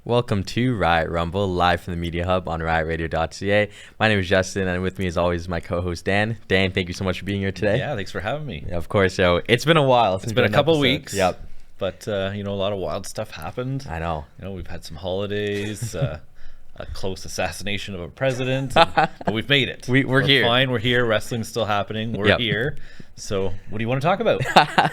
Welcome to Riot Rumble, live from the Media Hub on riotradio.ca. My name is Justin, and with me, as always, is my co-host Dan. Dan, thank you so much for being here today. Yeah, thanks for having me. Yeah, of course. So it's been a while. It's been a couple weeks. Yep. But a lot of wild stuff happened. I know. We've had some holidays, a close assassination of a president, but we've made it. We're here. Fine. We're here. Wrestling's still happening. We're here. So what do you want to talk about?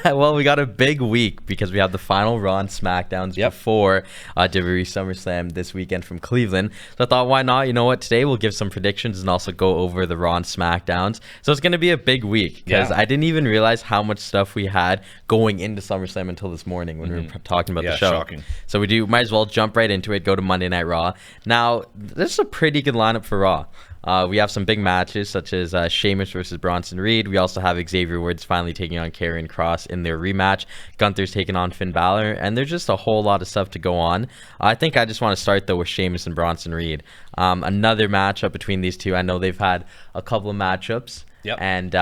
Well, we got a big week because we have the final Raw and SmackDowns before WWE SummerSlam this weekend from Cleveland. So I thought, why not? You know what? Today we'll give some predictions and also go over the Raw and SmackDowns. So it's going to be a big week because I didn't even realize how much stuff we had going into SummerSlam until this morning when we were talking about the show. Shocking. So we might as well jump right into it, go to Monday Night Raw. Now, this is a pretty good lineup for Raw. We have some big matches such as Sheamus versus Bronson Reed. We also have Xavier Woods finally taking on Karrion Kross in their rematch. Gunther's taking on Finn Balor, and there's just a whole lot of stuff to go on. I think I just want to start though with Sheamus and Bronson Reed. Another matchup between these two. I know they've had a couple of matchups. And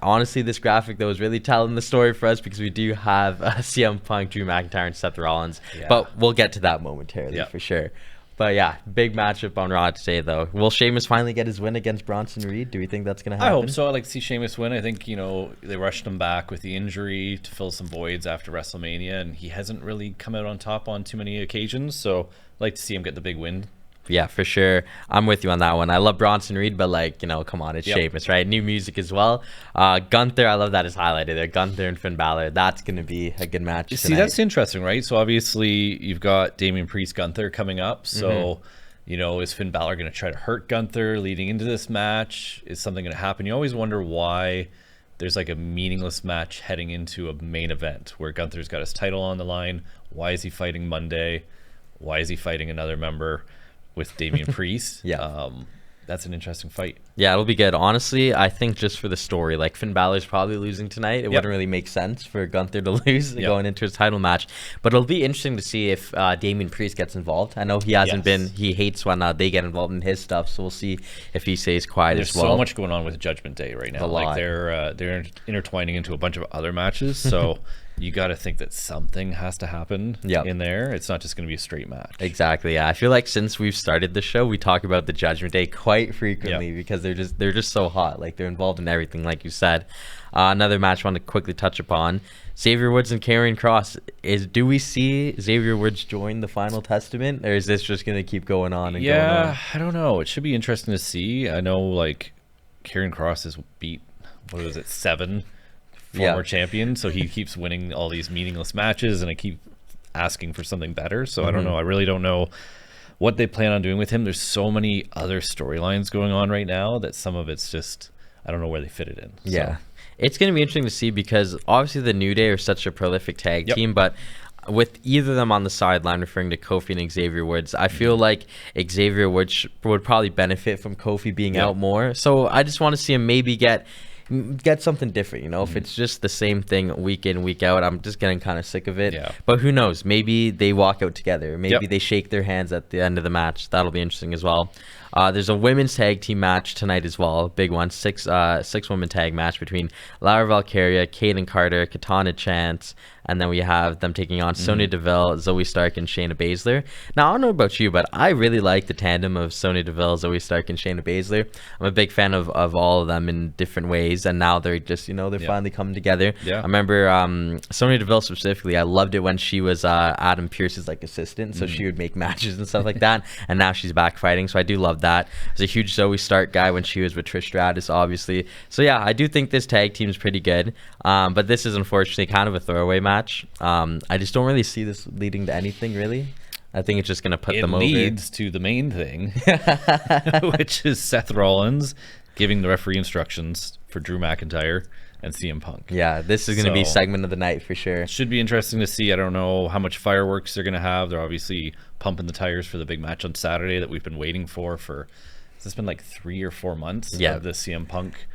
honestly, this graphic though is really telling the story for us because we do have CM Punk, Drew McIntyre, and Seth Rollins. But we'll get to that momentarily for sure. But yeah, big matchup on Raw today, though. Will Sheamus finally get his win against Bronson Reed? Do we think that's going to happen? I hope so. I'd like to see Sheamus win. I think, they rushed him back with the injury to fill some voids after WrestleMania, and he hasn't really come out on top on too many occasions. So I'd like to see him get the big win. Yeah, for sure. I'm with you on that one. I love Bronson Reed, but come on, it's Sheamus, right? New music as well. Gunther, I love that is highlighted there. Gunther and Finn Balor, that's going to be a good match tonight. See, that's interesting, right? So obviously you've got Damian Priest, Gunther coming up. So, is Finn Balor going to try to hurt Gunther leading into this match? Is something going to happen? You always wonder why there's like a meaningless match heading into a main event where Gunther's got his title on the line. Why is he fighting Monday? Why is he fighting another member with Damian Priest? That's an interesting fight. Yeah, it'll be good. Honestly, I think just for the story, Finn Balor's probably losing tonight. It wouldn't really make sense for Gunther to lose going into his title match. But it'll be interesting to see if Damian Priest gets involved. I know he hasn't been. He hates when they get involved in his stuff. So we'll see if he stays quiet as well. There's so much going on with Judgment Day right now. They're intertwining into a bunch of other matches. So you got to think that something has to happen in there. It's not just going to be a straight match. Exactly. Yeah, I feel like since we've started the show, we talk about the Judgment Day quite frequently because they're just so hot. They're involved in everything, like you said. Another match I want to quickly touch upon: Xavier Woods and Karrion Kross. Do we see Xavier Woods join the Final Testament, or is this just going to keep going on and going on? I don't know. It should be interesting to see. I know Karrion Kross has beat 7 former champion, so he keeps winning all these meaningless matches, and I keep asking for something better. So I don't know. I really don't know what they plan on doing with him. There's so many other storylines going on right now that some of it's just, I don't know where they fit it in. It's going to be interesting to see because obviously the New Day are such a prolific tag team, but with either of them on the sideline, referring to Kofi and Xavier Woods, I feel like Xavier Woods would probably benefit from Kofi being out more. So I just want to see him maybe get something different, if it's just the same thing week in, week out, I'm just getting kind of sick of it. But who knows, maybe they walk out together, maybe they shake their hands at the end of the match. That'll be interesting as well. There's a women's tag team match tonight as well, big one, six women tag match between Lara Valkyria, Kayden Carter, Katana Chance, and then we have them taking on Sonya Deville, Zoe Stark, and Shayna Baszler. Now, I don't know about you, but I really like the tandem of Sonya Deville, Zoe Stark, and Shayna Baszler. I'm a big fan of all of them in different ways, and now they're just, they're finally coming together. I remember Sonya Deville specifically, I loved it when she was Adam Pearce's assistant, so she would make matches and stuff like that, and now she's back fighting, so I do love that. I was a huge Zoe Stark guy when she was with Trish Stratus, obviously. So yeah, I do think this tag team is pretty good, but this is unfortunately kind of a throwaway match. I just don't really see this leading to anything, really. I think it's just going to put them over. It leads to the main thing, which is Seth Rollins giving the referee instructions for Drew McIntyre and CM Punk. Yeah, this is going to be segment of the night for sure. Should be interesting to see. I don't know how much fireworks they're going to have. They're obviously pumping the tires for the big match on Saturday that we've been waiting for it's been 3 or 4 months of the CM Punk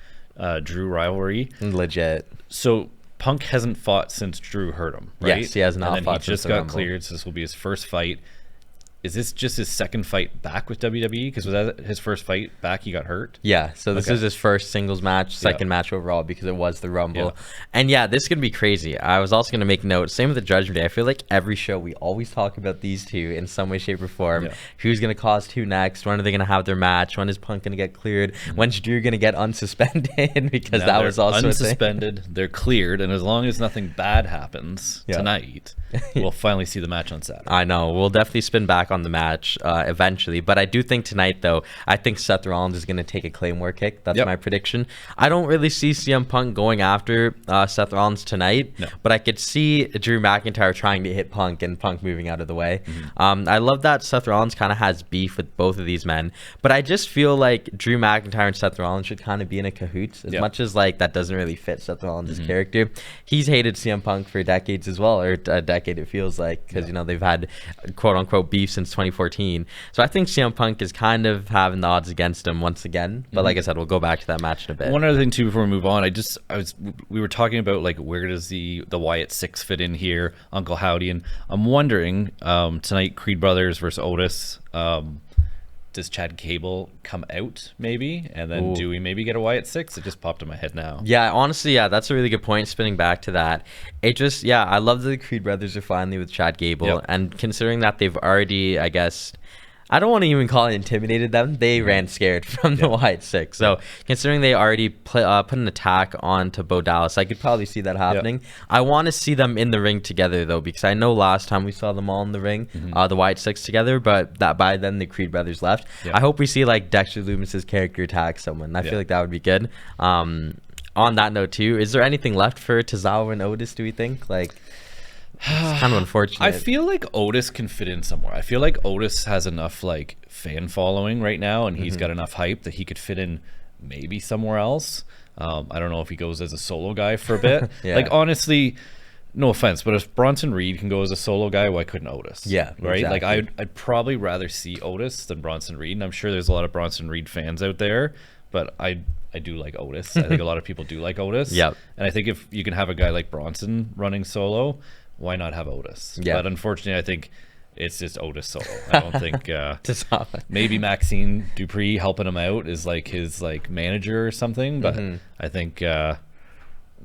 Drew rivalry. Legit. So Punk hasn't fought since Drew hurt him, right? Yes, he has not fought since he just got cleared, so this will be his first fight. is this just his second fight back with WWE? Because was that his first fight back? He got hurt. Yeah, so this is his first singles match, second match overall, because it was the Rumble. And yeah, this is going to be crazy. I was also going to make note, same with the Judgment Day. I feel like every show we always talk about these two in some way, shape, or form. Who's going to cause who next? When are they going to have their match? When is Punk going to get cleared? When's Drew going to get unsuspended? Because now that was also unsuspended. They're cleared, and as long as nothing bad happens tonight, we'll finally see the match on Saturday. I know. We'll definitely spin back on the match eventually, but I do think tonight, though, I think Seth Rollins is going to take a Claymore kick. That's my prediction. I don't really see CM Punk going after Seth Rollins tonight, but I could see Drew McIntyre trying to hit Punk and Punk moving out of the way. I love that Seth Rollins kind of has beef with both of these men, but I just feel like Drew McIntyre and Seth Rollins should kind of be in a cahoots, as much as like that doesn't really fit Seth Rollins' character. He's hated CM Punk for decades as well, or a decade it feels like, because you know they've had quote unquote beef since 2014. So I think CM Punk is kind of having the odds against him once again. But like I said, we'll go back to that match in a bit. One other thing too before we move on, we were talking about like where does the Wyatt Six fit in here, Uncle Howdy, and I'm wondering tonight Creed Brothers versus Otis. Does Chad Gable come out maybe, and then do we maybe get a Wyatt Six? It just popped in my head now. Yeah, honestly, that's a really good point. Spinning back to that, it just I love that the Creed Brothers are finally with Chad Gable, and considering that they've already, I guess, I don't want to even call it intimidated them. They ran scared from the Wyatt Six. So considering they already put an attack onto Bo Dallas, I could probably see that happening. I want to see them in the ring together, though, because I know last time we saw them all in the ring, the Wyatt Six together, but that by then the Creed Brothers left. I hope we see like Dexter Lumis's character attack someone. I feel like that would be good. On that note, too, is there anything left for Tozawa and Otis, do we think? Like... It's kind of unfortunate. I feel like Otis can fit in somewhere. I feel like Otis has enough like fan following right now, and he's got enough hype that he could fit in maybe somewhere else. I don't know if he goes as a solo guy for a bit. Like honestly, no offense, but if Bronson Reed can go as a solo guy, why couldn't Otis? Yeah, right. Exactly. Like I'd probably rather see Otis than Bronson Reed, and I'm sure there's a lot of Bronson Reed fans out there, but I do like Otis. I think a lot of people do like Otis. And I think if you can have a guy like Bronson running solo, why not have Otis? But unfortunately, I think it's just Otis solo. I don't think maybe Maxine Dupree helping him out is like his like manager or something. But I think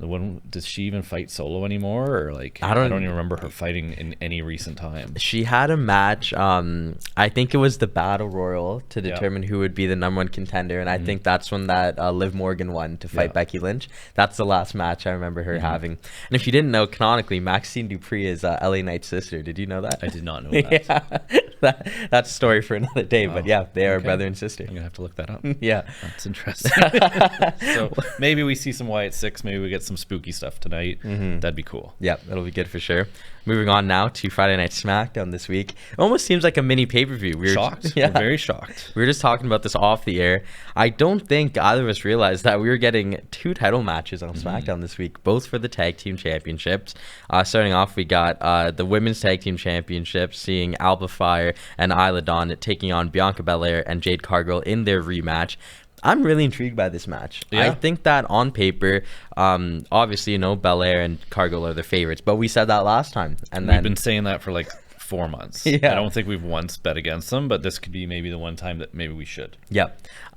when does she even fight solo anymore? Or like I don't even remember her fighting in any recent time. She had a match. I think it was the Battle Royal to determine who would be the #1 contender, and I think that's when that Liv Morgan won to fight Becky Lynch. That's the last match I remember her having. And if you didn't know, canonically, Maxine Dupree is LA Knight's sister. Did you know that? I did not know that. That's a story for another day. But yeah, they are brother and sister. I'm gonna have to look that up. That's interesting. So maybe we see some Wyatt Six. Maybe we get some spooky stuff tonight. That'd be cool. Yeah, that'll be good for sure. Moving on now to Friday Night SmackDown this week. It almost seems like a mini pay-per-view. We're shocked. We're very shocked. We were just talking about this off the air. I don't think either of us realized that we were getting 2 title matches on SmackDown this week, both for the Tag Team Championships. Starting off, we got the Women's Tag Team Championships, seeing Alba Fire and Isla Dawn taking on Bianca Belair and Jade Cargill in their rematch. I'm really intrigued by this match. I think that on paper, obviously, Belair and Cargill are the favorites, but we said that last time. And we've been saying that for like 4 months. I don't think we've once bet against them, but this could be maybe the one time that maybe we should.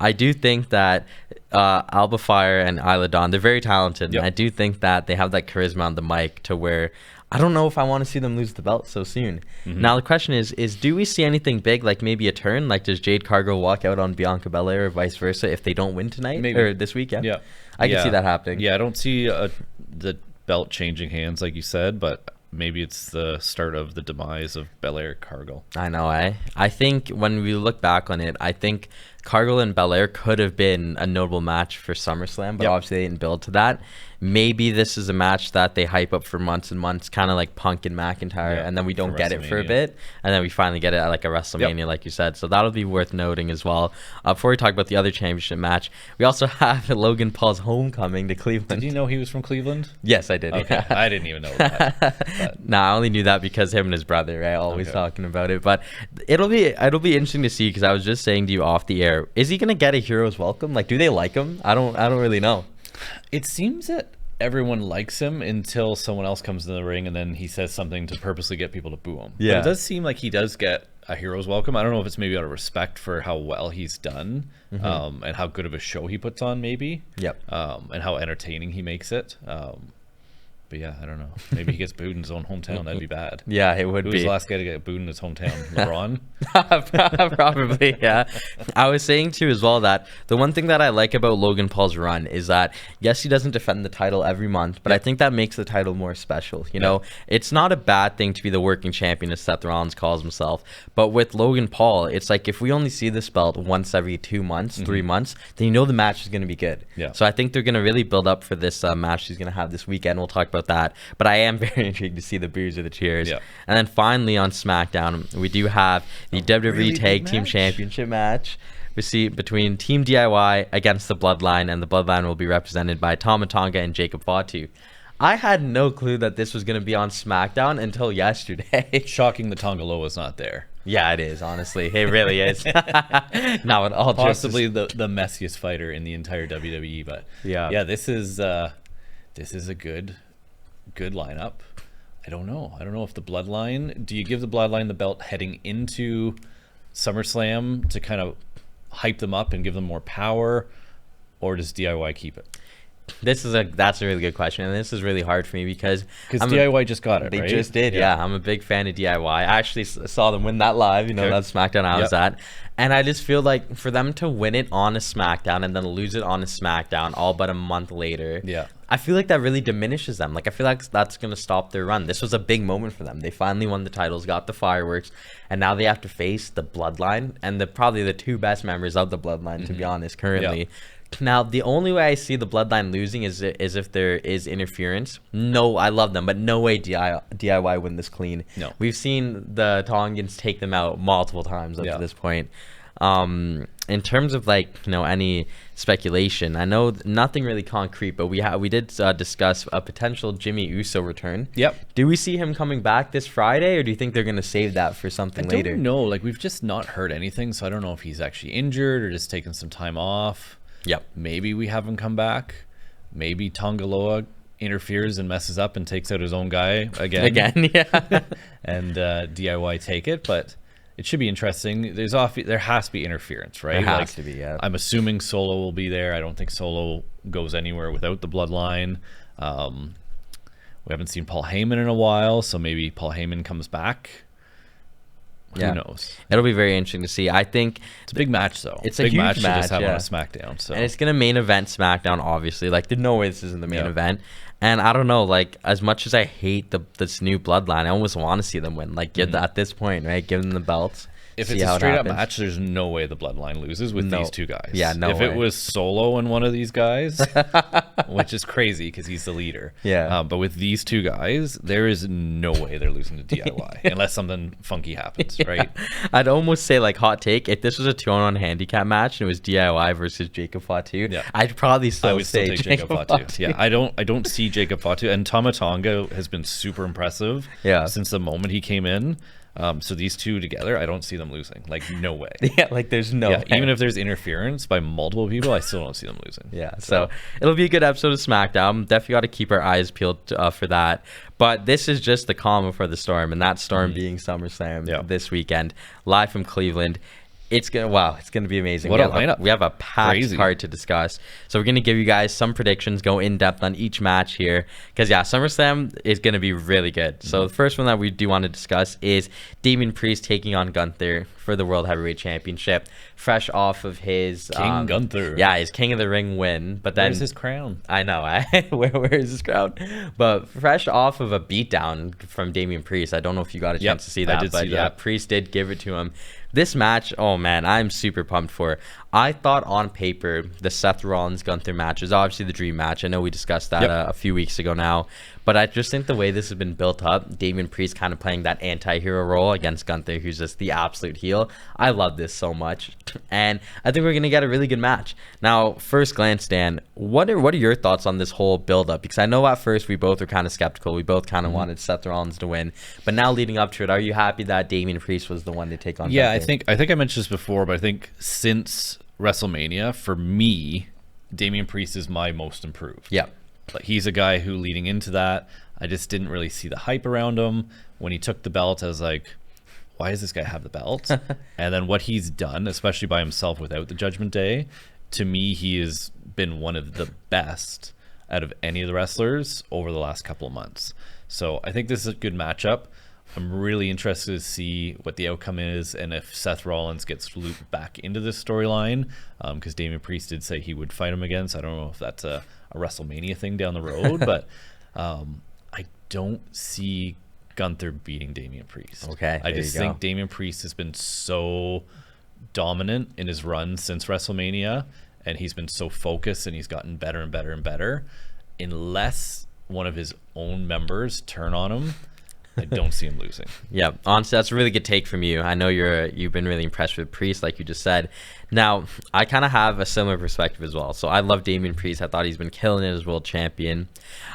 I do think that Alba Fire and Isla Dawn, they're very talented. And I do think that they have that charisma on the mic to where I don't know if I want to see them lose the belt so soon. Now the question is do we see anything big, like maybe a turn? Like does Jade Cargill walk out on Bianca Belair or vice versa if they don't win tonight or this weekend? I can see that happening. I don't see the belt changing hands like you said, but maybe it's the start of the demise of Belair Cargill. I know. I think when we look back on it, I think Cargill and Belair could have been a notable match for SummerSlam, but obviously they didn't build to that. Maybe this is a match that they hype up for months and months, kind of like Punk and McIntyre, and then we don't get it for a bit, and then we finally get it at like a WrestleMania, like you said. So that'll be worth noting as well. Before we talk about the other championship match, we also have Logan Paul's homecoming to Cleveland. Did you know he was from Cleveland? Yes, I did. Okay, I didn't even know that. I only knew that because him and his brother, right? Always talking about it. But it'll be interesting to see, because I was just saying to you off the air, is he gonna get a hero's welcome? Like, do they like him? I don't really know. It seems that everyone likes him until someone else comes in the ring and then he says something to purposely get people to boo him. But it does seem like he does get a hero's welcome. I don't know if it's maybe out of respect for how well he's done, and how good of a show he puts on, maybe. Yep. And how entertaining he makes it. But yeah, I don't know. Maybe he gets booed in his own hometown. That'd be bad. Yeah, it would Who be. was the last guy to get booed in his hometown? LeBron? Probably, yeah. I was saying too as well that the one thing that I like about Logan Paul's run is that yes, he doesn't defend the title every month, but I think that makes the title more special. You know, it's not a bad thing to be the working champion, as Seth Rollins calls himself. But with Logan Paul, it's like if we only see this belt once every 2 months, 3 months, then you know the match is going to be good. Yeah. So I think they're going to really build up for this match he's going to have this weekend. We'll talk about that. But I am very intrigued to see the boos or the cheers. Yeah. And then finally on SmackDown, we do have the WWE really Tag big Team match? Championship match. We see between Team DIY against the Bloodline, and the Bloodline will be represented by Tama Tonga and Jacob Fatu. I had no clue that this was going to be on SmackDown until yesterday. Shocking the Tongaloa's not there. Yeah, it is, honestly. It really is. Now, it all Possibly the messiest fighter in the entire WWE, but yeah, this is a good lineup. I don't know if the Bloodline, do you give the Bloodline the belt heading into SummerSlam to kind of hype them up and give them more power, or does DIY keep it? that's a really good question, and this is really hard for me because DIY just got it. They right? just did, yeah. I'm a big fan of DIY. I actually saw them win that live, you know, that SmackDown I was at. And I just feel like for them to win it on a SmackDown and then lose it on a SmackDown all but a month later, I feel like that really diminishes them. Like, I feel like that's going to stop their run. This was a big moment for them. They finally won the titles, got the fireworks, and now they have to face the Bloodline and probably the two best members of the Bloodline, to be honest, currently. Now, the only way I see the Bloodline losing is if there is interference. No, I love them, but no way DIY win this clean. No. We've seen the Tongans take them out multiple times up to this point. In terms of, like, you know, any speculation, I know nothing really concrete, but we did discuss a potential Jimmy Uso return. Yep. Do we see him coming back this Friday, or do you think they're going to save that for something later? I don't know. Like, we've just not heard anything, so I don't know if he's actually injured or just taking some time off. Yep. Maybe we have him come back. Maybe Tongaloa interferes and messes up and takes out his own guy again. Yeah. And DIY take it, but it should be interesting. There has to be interference, right? There has to be, yeah. I'm assuming Solo will be there. I don't think Solo goes anywhere without the Bloodline. We haven't seen Paul Heyman in a while, so maybe Paul Heyman comes back. Who knows? It'll be very interesting to see. I think it's a big match, though. It's a big huge match to match, just have on a SmackDown. So, and it's gonna main event SmackDown, obviously. Like, there's no way this isn't the main event. And I don't know, like, as much as I hate this new Bloodline, I almost want to see them win. Like, at this point, right? Give them the belts. If it's a straight up match, there's no way the Bloodline loses with these two guys. Yeah, no If way. it was Solo and one of these guys, which is crazy because he's the leader. Yeah. But with these two guys, there is no way they're losing to DIY unless something funky happens, right? I'd almost say, like, hot take, if this was a 2-on-1 handicap match and it was DIY versus Jacob Fatu, I'd probably I would still take Jacob Fatu. Fatu. Yeah, I don't see Jacob Fatu. And Tama Tonga has been super impressive since the moment he came in. So these two together, I don't see them losing. Like, no way. Yeah, like, there's no way. Even if there's interference by multiple people, I still don't see them losing. Yeah, so it'll be a good episode of SmackDown. Definitely got to keep our eyes peeled for that. But this is just the calm before the storm, and that storm being SummerSlam this weekend, live from Cleveland. It's gonna be amazing. What a lineup. We have a packed card to discuss. So we're gonna give you guys some predictions, go in depth on each match here, because SummerSlam is gonna be really good. So the first one that we do want to discuss is Damian Priest taking on Gunther for the World Heavyweight Championship, fresh off of his King Gunther. Yeah, his King of the Ring win. But then where's his crown? I know. Where is his crown? But fresh off of a beatdown from Damian Priest. I don't know if you got a chance to see that. I did see that. Priest did give it to him. This match, oh man, I'm super pumped for. I thought on paper the Seth Rollins Gunther match is obviously the dream match. I know we discussed that a few weeks ago now, but I just think the way this has been built up, Damian Priest kind of playing that anti-hero role against Gunther, who's just the absolute heel. I love this so much, and I think we're gonna get a really good match. Now, first glance, Dan, what are your thoughts on this whole build-up? Because I know at first we both were kind of skeptical. We both kind of wanted Seth Rollins to win, but now leading up to it, are you happy that Damian Priest was the one to take on? Yeah, Gunther? I think I mentioned this before, but I think since WrestleMania, for me, Damian Priest is my most improved. Yeah. Like, he's a guy who, leading into that, I just didn't really see the hype around him. When he took the belt, I was like, why does this guy have the belt? And then what he's done, especially by himself without the Judgment Day, to me, he has been one of the best out of any of the wrestlers over the last couple of months. So I think this is a good matchup. I'm really interested to see what the outcome is and if Seth Rollins gets looped back into this storyline, because Damian Priest did say he would fight him again. So I don't know if that's a WrestleMania thing down the road, but I don't see Gunther beating Damian Priest. Okay, I just think Damian Priest has been so dominant in his run since WrestleMania, and he's been so focused, and he's gotten better and better and better. Unless one of his own members turn on him, I don't see him losing. Yeah, honestly, that's a really good take from you. I know you've been really impressed with Priest, like you just said. Now, I kind of have a similar perspective as well. So I love Damian Priest. I thought he's been killing it as world champion.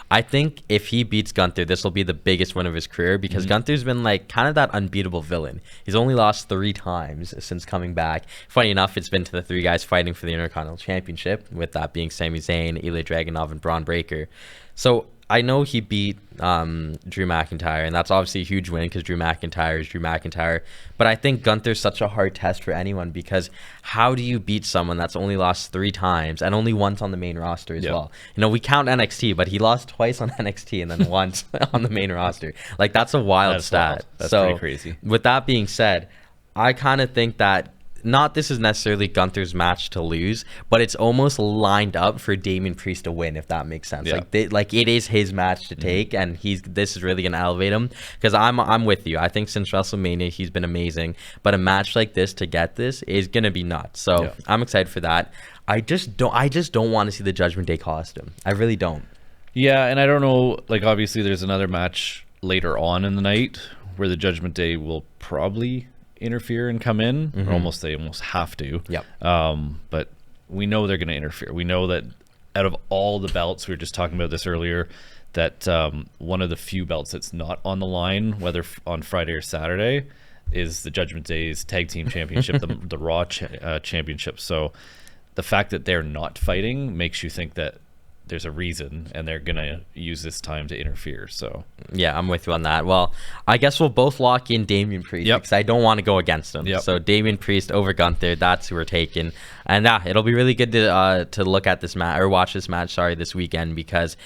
I think if he beats Gunther, this will be the biggest win of his career, because Gunther's been like kind of that unbeatable villain. He's only lost 3 times since coming back. Funny enough, it's been to the 3 guys fighting for the Intercontinental Championship, with that being Sami Zayn, Ilya Dragunov, and Braun Breaker. So I know he beat Drew McIntyre, and that's obviously a huge win because Drew McIntyre is Drew McIntyre. But I think Gunther's such a hard test for anyone, because how do you beat someone that's only lost 3 times and only once on the main roster as well? You know, we count NXT, but he lost twice on NXT and then once on the main roster. Like, that's a wild stat. Wild. That's so pretty crazy. With that being said, I kind of think that not this is necessarily Gunther's match to lose, but it's almost lined up for Damian Priest to win, if that makes sense. Like it is his match to take, and this is really gonna elevate him. Because I'm with you. I think since WrestleMania he's been amazing, but a match like this to get this is gonna be nuts. So I'm excited for that. I just don't want to see the Judgment Day costume. I really don't. Yeah, and I don't know. Like, obviously, there's another match later on in the night where the Judgment Day will probably interfere and come in, or they almost have to. But we know they're going to interfere. We know that out of all the belts, we were just talking about this earlier, that one of the few belts that's not on the line, whether on Friday or Saturday, is the Judgment Day's Tag Team Championship, the Raw Championship. So the fact that they're not fighting makes you think that there's a reason, and they're gonna use this time to interfere. So yeah, I'm with you on that. Well, I guess we'll both lock in Damian Priest, because I don't want to go against him. So Damian Priest over Gunther, that's who we're taking. And it'll be really good to look at this match, or watch this match, this weekend, because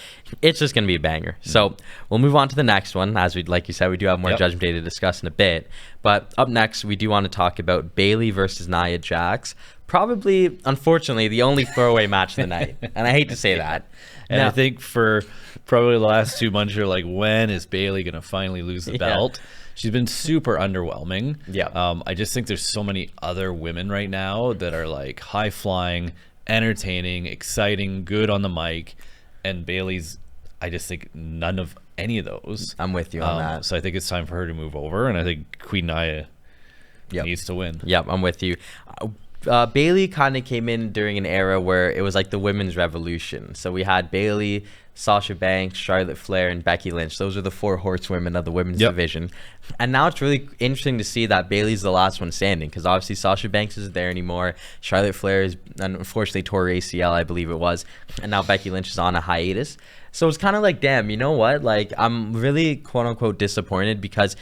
it's just gonna be a banger. So we'll move on to the next one. As like you said, we do have more Judgment Day to discuss in a bit. But up next, we do want to talk about Bayley versus Nia Jax. Probably, unfortunately, the only throwaway match of the night. And I hate to say that. And I think for probably the last 2 months, you're like, when is Bayley going to finally lose the belt? She's been super underwhelming. I just think there's so many other women right now that are like high-flying, entertaining, exciting, good on the mic. And Bayley's, I just think none of any of those. I'm with you on that. So I think it's time for her to move over. And I think Queen Nia needs to win. I'm with you. Bayley kind of came in during an era where it was like the women's revolution. So we had Bayley, Sasha Banks, Charlotte Flair, and Becky Lynch. Those are the 4 horsewomen of the women's division. And now it's really interesting to see that Bayley's the last one standing, because obviously Sasha Banks isn't there anymore. Charlotte Flair is unfortunately tore ACL, I believe it was. And now Becky Lynch is on a hiatus. So it's kind of like, damn, you know what? Like, I'm really quote unquote disappointed, because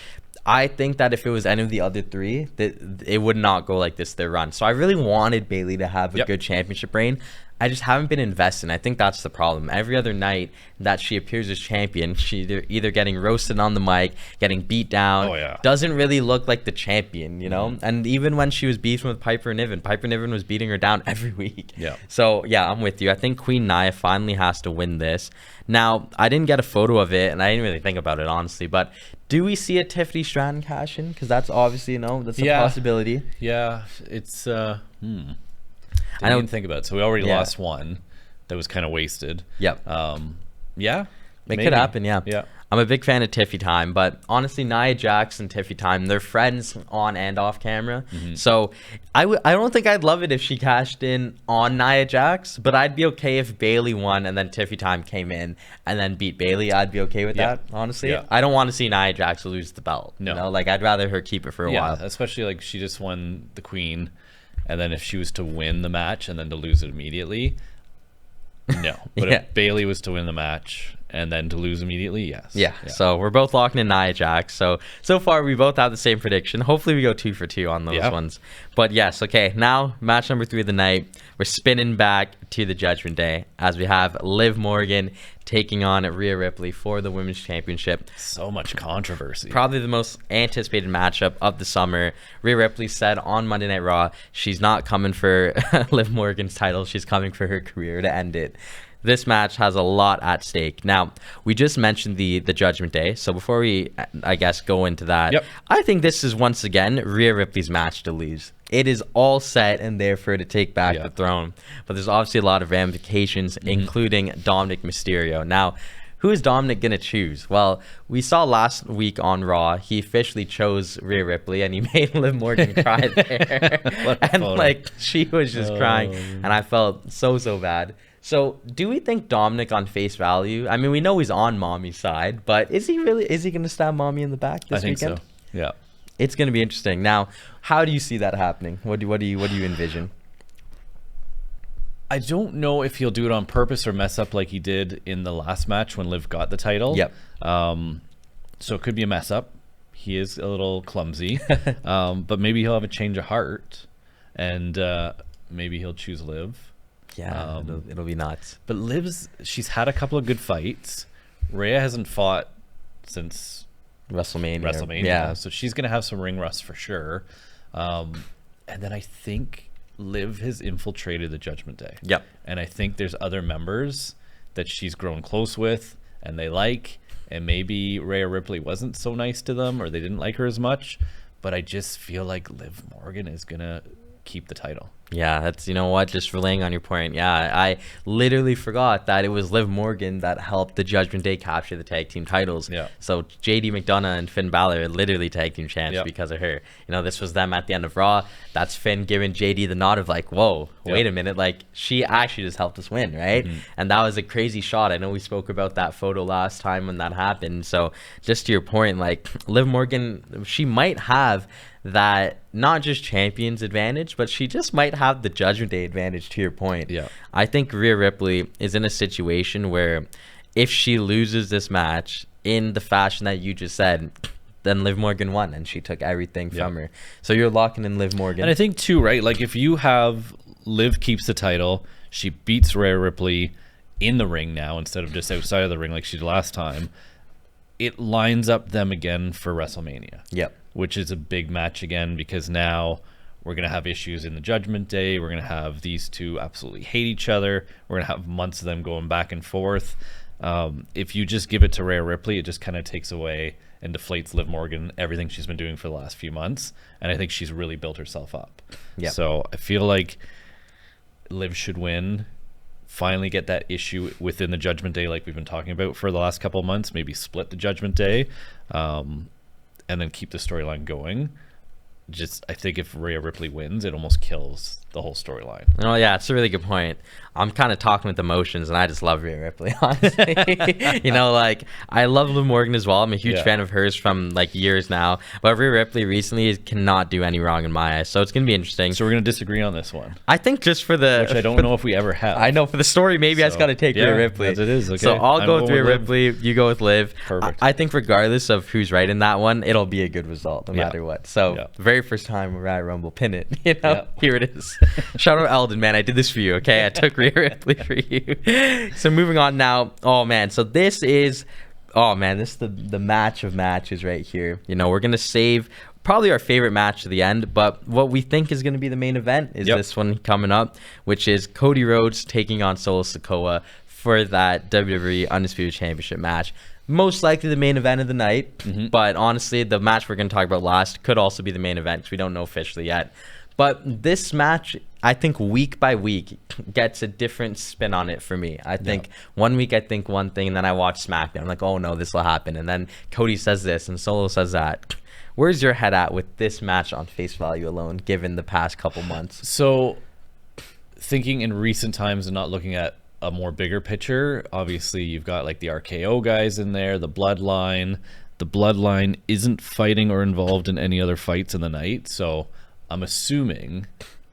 I think that if it was any of the other 3, that it would not go like this, their run. So I really wanted Bayley to have a good championship reign. I just haven't been invested. I think that's the problem. Every other night that she appears as champion, she's either getting roasted on the mic, getting beat down, doesn't really look like the champion, you know? And even when she was beefing with Piper Niven was beating her down every week. So, yeah, I'm with you. I think Queen Nia finally has to win this. Now, I didn't get a photo of it, and I didn't really think about it, honestly, but do we see a Tiffany Stratton cash in? Because that's obviously, that's a possibility. Yeah, it's, I don't think about it. So we already lost one that was kind of wasted. It could happen. I'm a big fan of Tiffy Time, but honestly, Nia Jax and Tiffy Time, they're friends on and off camera. So I don't think I'd love it if she cashed in on Nia Jax, but I'd be okay if Bayley won and then Tiffy Time came in and then beat Bayley. I'd be okay with that, honestly. I don't want to see Nia Jax lose the belt. No. You know? Like, I'd rather her keep it for a while. Especially, like, she just won the Queen, and then if she was to win the match and then to lose it immediately, no. But if Bayley was to win the match And then to lose immediately, yes. Yeah. So we're both locking in Nia Jax. So far we both have the same prediction. Hopefully we go 2 for 2 on those ones. But yes, okay. Now match number 3 of the night. We're spinning back to the Judgment Day as we have Liv Morgan taking on Rhea Ripley for the Women's Championship. So much controversy. Probably the most anticipated matchup of the summer. Rhea Ripley said on Monday Night Raw she's not coming for Liv Morgan's title. She's coming for her career to end it. This match has a lot at stake. Now, we just mentioned the Judgment Day. So before we, I guess, go into that, I think this is once again Rhea Ripley's match to lose. It is all set and there for her to take back the throne. But there's obviously a lot of ramifications, including Dominic Mysterio. Now, who is Dominic going to choose? Well, we saw last week on Raw, he officially chose Rhea Ripley, and he made Liv Morgan cry there. And, like, she was just crying, and I felt so bad. So, do we think Dominic on face value? I mean, we know he's on Mommy's side, but is he going to stab Mommy in the back this weekend? I think so. Yeah. It's going to be interesting. Now, how do you see that happening? What do you envision? I don't know if he'll do it on purpose or mess up like he did in the last match when Liv got the title. Yep. So it could be a mess up. He is a little clumsy, but maybe he'll have a change of heart, and maybe he'll choose Liv. Yeah, it'll be nuts. But she's had a couple of good fights. Rhea hasn't fought since WrestleMania. Yeah, so she's gonna have some ring rust for sure. And then I think Liv has infiltrated the Judgment Day. Yep. And I think there's other members that she's grown close with and they like, and maybe Rhea Ripley wasn't so nice to them or they didn't like her as much, but I just feel like Liv Morgan is gonna keep the title. Yeah, that's, you know what, just relaying on your point. Yeah, I literally forgot that it was Liv Morgan that helped the Judgment Day capture the tag team titles. Yeah. So JD McDonough and Finn Balor are literally tag team champs because of her. You know, this was them at the end of Raw. That's Finn giving JD the nod of like, whoa, wait a minute. Like, she actually just helped us win, right? And that was a crazy shot. I know we spoke about that photo last time when that happened. So just to your point, like, Liv Morgan, she might have that not just champion's advantage, but she just might have the Judgment Day advantage, to your point. Yeah. I think Rhea Ripley is in a situation where if she loses this match in the fashion that you just said, then Liv Morgan won and she took everything from her. So you're locking in Liv Morgan. And I think too, right, like if you have Liv keeps the title, she beats Rhea Ripley in the ring now instead of just outside of the ring like she did last time, it lines up them again for WrestleMania. Yep. Which is a big match again, because now we're going to have issues in the Judgment Day. We're going to have these two absolutely hate each other. We're going to have months of them going back and forth. If you just give it to Rhea Ripley, it just kind of takes away and deflates Liv Morgan, everything she's been doing for the last few months. And I think she's really built herself up. Yep. So I feel like Liv should win, finally get that issue within the Judgment Day like we've been talking about for the last couple of months, maybe split the Judgment Day. And then keep the storyline going. I think if Rhea Ripley wins, it almost kills the whole storyline. Oh yeah, it's a really good point. I'm kind of talking with emotions, and I just love Rhea Ripley, honestly. You know, like, I love Liv Morgan as well. I'm a huge fan of hers from like years now. But Rhea Ripley recently cannot do any wrong in my eyes, so it's gonna be interesting. So we're gonna disagree on this one. I think just for the, which I don't know if we ever have. I know for the story, maybe I just gotta take Rhea Ripley. As it is. Okay. So I'll go with Rhea Ripley. You go with Liv. Perfect. I think regardless of who's right in that one, it'll be a good result no matter what. So very first time we're at Rumble, pin it. You know, here it is. Shout out Eldon, man. I did this for you. Okay, I took Rhea Ripley for you. So moving on now. Oh man, so this is the match of matches right here. You know, we're gonna save probably our favorite match to the end, but what we think is going to be the main event is this one coming up, which is Cody Rhodes taking on Solo Sikoa for that WWE Undisputed Championship match. Most likely the main event of the night, but honestly, the match we're going to talk about last could also be the main event because we don't know officially yet. But this match, I think week by week, gets a different spin on it for me. I think 1 week I think one thing, and then I watch SmackDown. I'm like, oh no, this will happen. And then Cody says this, and Solo says that. Where's your head at with this match on face value alone, given the past couple months? So, thinking in recent times and not looking at a more bigger picture, obviously you've got like the RKO guys in there, the Bloodline. The Bloodline isn't fighting or involved in any other fights in the night, so I'm assuming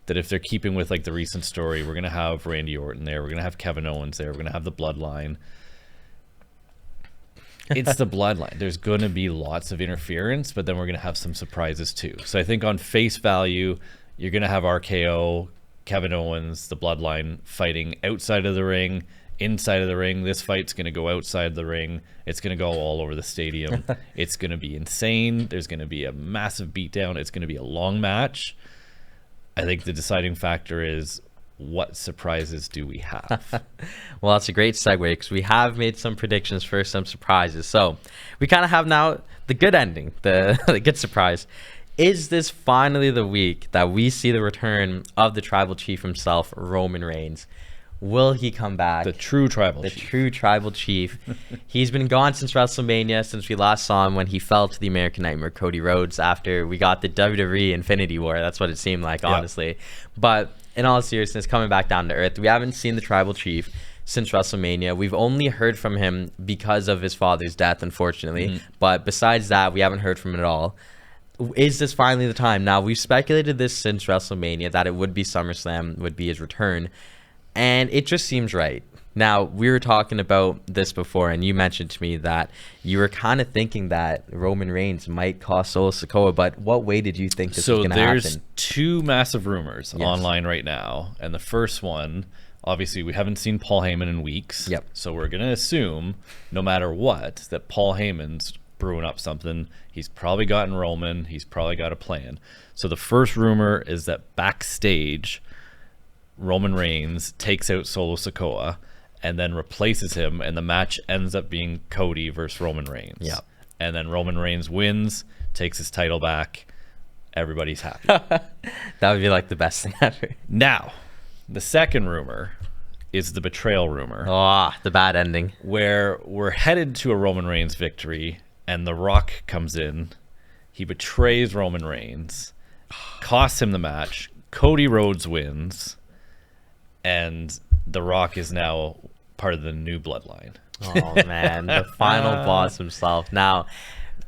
that if they're keeping with like the recent story, we're gonna have Randy Orton there, we're gonna have Kevin Owens there, we're gonna have the Bloodline. It's the bloodline. There's going to be lots of interference, but then we're going to have some surprises too. So I think on face value, you're going to have RKO, Kevin Owens, the bloodline fighting outside of the ring, inside of the ring. This fight's going to go outside the ring. It's going to go all over the stadium. It's going to be insane. There's going to be a massive beatdown. It's going to be a long match. I think the deciding factor is, what surprises do we have? Well, that's a great segue, because we have made some predictions for some surprises. So we kind of have now the good ending, the good surprise. Is this finally the week that we see the return of the tribal chief himself, Roman Reigns? Will he come back? The true tribal the chief. true tribal chief. He's been gone since WrestleMania, since we last saw him when he fell to the American Nightmare, Cody Rhodes, after we got the WWE Infinity War. That's what it seemed like, honestly. But in all seriousness, coming back down to earth, we haven't seen the tribal chief since WrestleMania. We've only heard from him because of his father's death, unfortunately. But besides that, we haven't heard from him at all. Is this finally the time? Now, we've speculated this since WrestleMania, that it would be SummerSlam, would be his return. And it just seems right. Now, we were talking about this before, and you mentioned to me that you were kind of thinking that Roman Reigns might cost Solo Sikoa, but what way did you think this was going to happen? So there's two massive rumors online right now, and the first one, obviously, we haven't seen Paul Heyman in weeks, so we're going to assume, no matter what, that Paul Heyman's brewing up something. He's probably gotten Roman. He's probably got a plan. So the first rumor is that backstage, Roman Reigns takes out Solo Sikoa and then replaces him, and the match ends up being Cody versus Roman Reigns. And then Roman Reigns wins, takes his title back. Everybody's happy. That would be like the best thing ever. Now, the second rumor is the betrayal rumor. The bad ending. Where we're headed to a Roman Reigns victory, and The Rock comes in. He betrays Roman Reigns, costs him the match. Cody Rhodes wins. And The Rock is now part of the new bloodline. Oh, man. The final boss himself. Now,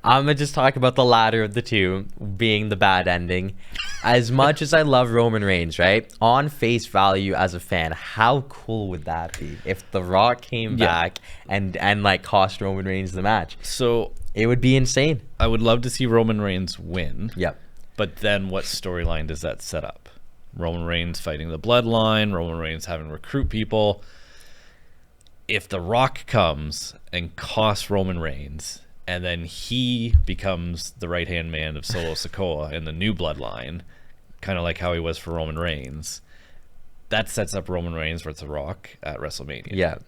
I'm going to just talk about the latter of the two, being the bad ending. As much as I love Roman Reigns, right? On face value as a fan, how cool would that be if The Rock came back and like cost Roman Reigns the match? So it would be insane. I would love to see Roman Reigns win. Yep. But then what storyline does that set up? Roman Reigns fighting the bloodline, Roman Reigns having to recruit people. If The Rock comes and costs Roman Reigns, and then he becomes the right-hand man of Solo Sikoa in the new bloodline, kind of like how he was for Roman Reigns, that sets up Roman Reigns versus The Rock at WrestleMania. Yeah.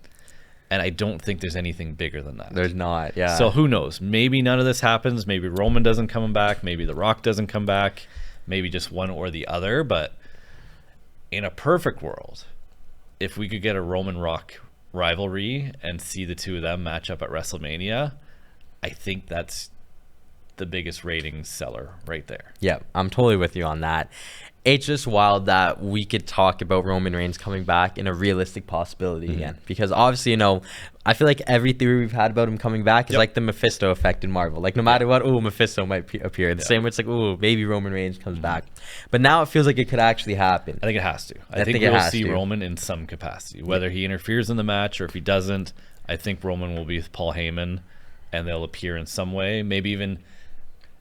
And I don't think there's anything bigger than that. There's not, yeah. So who knows? Maybe none of this happens. Maybe Roman doesn't come back. Maybe The Rock doesn't come back. Maybe just one or the other. But in a perfect world, if we could get a Roman Rock rivalry and see the two of them match up at WrestleMania, I think that's the biggest ratings seller right there. Yeah, I'm totally with you on that. It's just wild that we could talk about Roman Reigns coming back in a realistic possibility again. Because obviously, you know, I feel like every theory we've had about him coming back is like the Mephisto effect in Marvel. Like, no matter what, Mephisto might appear. The same way it's like, maybe Roman Reigns comes back. But now it feels like it could actually happen. I think it has to. I think we'll see Roman in some capacity. Whether he interferes in the match or if he doesn't, I think Roman will be with Paul Heyman and they'll appear in some way. Maybe even,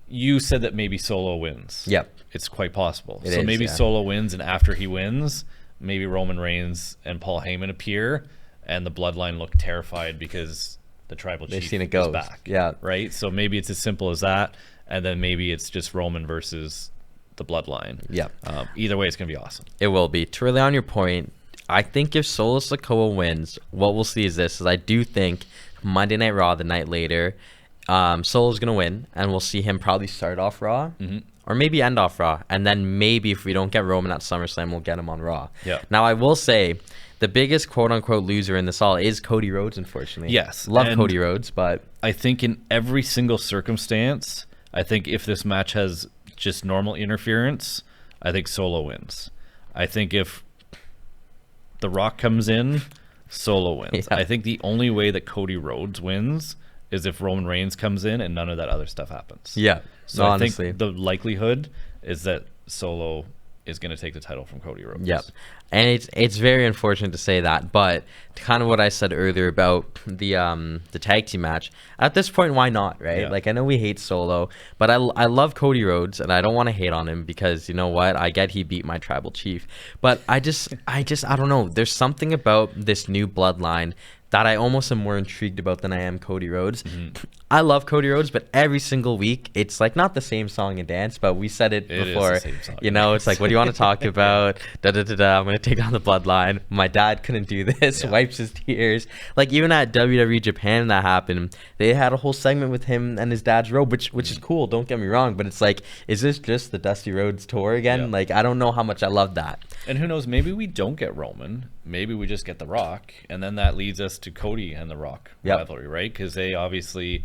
you said that maybe Solo wins. Yep. It's quite possible. It so is, maybe Solo wins, and after he wins, maybe Roman Reigns and Paul Heyman appear, and the bloodline look terrified because the tribal chief is back. Yeah. Right? So maybe it's as simple as that, and then maybe it's just Roman versus the bloodline. Yeah. Either way, it's going to be awesome. It will be. To really on your point, I think if Solo Sikoa wins, what we'll see is this, is I do think Monday Night Raw, the night later, Solo's going to win, and we'll see him probably start off Raw. Or maybe end off Raw. And then maybe if we don't get Roman at SummerSlam, we'll get him on Raw. Yeah. Now, I will say, the biggest quote-unquote loser in this all is Cody Rhodes, unfortunately. Yes. Love Cody Rhodes, but I think in every single circumstance, I think if this match has just normal interference, I think Solo wins. I think if The Rock comes in, Solo wins. I think the only way that Cody Rhodes wins is if Roman Reigns comes in and none of that other stuff happens. Yeah. So honestly, I think the likelihood is that Solo is going to take the title from Cody Rhodes. Yep. And it's very unfortunate to say that, but kind of what I said earlier about the tag team match, at this point, why not, right? Yeah. Like, I know we hate Solo, but I love Cody Rhodes, and I don't want to hate on him because, you know what, I get he beat my tribal chief, but I don't know, there's something about this new bloodline that I almost am more intrigued about than I am Cody Rhodes. I love Cody Rhodes, but every single week, it's like not the same song and dance, but we said it before. Is the same song you know, it's like, what do you want to talk about? I'm going to take down the bloodline. My dad couldn't do this. Yeah. Wipes his tears. Like, even at WWE Japan that happened, they had a whole segment with him and his dad's robe, which is cool, don't get me wrong, but it's like, is this just the Dusty Rhodes tour again? Yeah. Like, I don't know how much I love that. And who knows, maybe we don't get Roman. Maybe we just get The Rock. And then that leads us to Cody and The Rock rivalry, right? Because they obviously,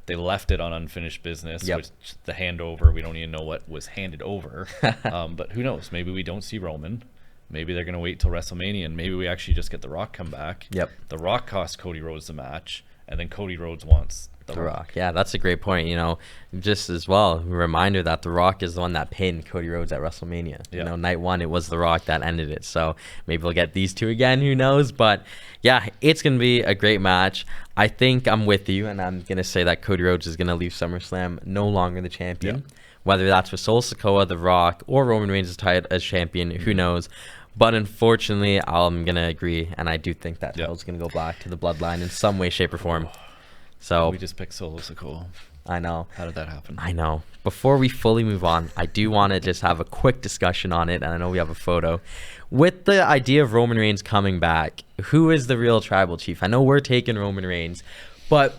they left it on unfinished business, which the handover, we don't even know what was handed over. But who knows? Maybe we don't see Roman. Maybe they're going to wait till WrestleMania, and maybe we actually just get The Rock come back. The Rock cost Cody Rhodes the match, and then Cody Rhodes wants The Rock. Yeah, that's a great point. You know, just as well, a reminder that The Rock is the one that pinned Cody Rhodes at WrestleMania. You know, night one, it was The Rock that ended it. So maybe we'll get these two again. Who knows? But yeah, it's going to be a great match. I think I'm with you, and I'm going to say that Cody Rhodes is going to leave SummerSlam no longer the champion. Whether that's with Solo Sikoa, The Rock, or Roman Reigns is tied as champion, who knows? But unfortunately, I'm going to agree, and I do think that title's going to go back to the bloodline in some way, shape, or form. So we just picked Solo Sikoa. I know. How did that happen? I know. Before we fully move on, I do want to just have a quick discussion on it, and I know we have a photo. With the idea of Roman Reigns coming back, who is the real tribal chief? I know we're taking Roman Reigns, but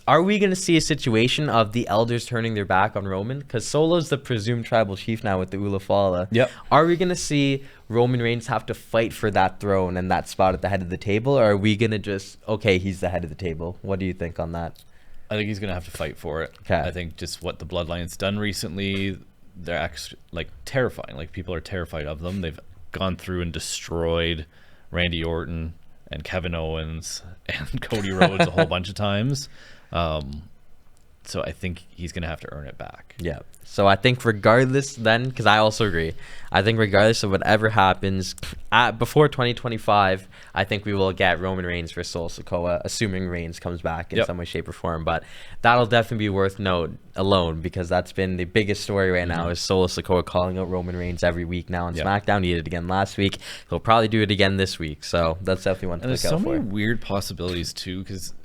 are we going to see a situation of the elders turning their back on Roman? Because Solo's the presumed tribal chief now with the Ula Fala. Are we going to see Roman Reigns have to fight for that throne and that spot at the head of the table? Or are we going to just, okay, he's the head of the table? What do you think on that? I think he's going to have to fight for it. I think just what the Bloodline's done recently, they're actually like terrifying. Like, people are terrified of them. They've gone through and destroyed Randy Orton and Kevin Owens and Cody Rhodes a whole bunch of times. So I think he's going to have to earn it back. Yeah. So I think regardless then, because I also agree, I think regardless of whatever happens, before 2025, I think we will get Roman Reigns for Solo Sikoa, assuming Reigns comes back in some way, shape, or form. But that'll definitely be worth note alone, because that's been the biggest story right now is Solo Sikoa calling out Roman Reigns every week now on SmackDown. He did it again last week. He'll probably do it again this week. So that's definitely one to look out for. There's so many weird possibilities too, because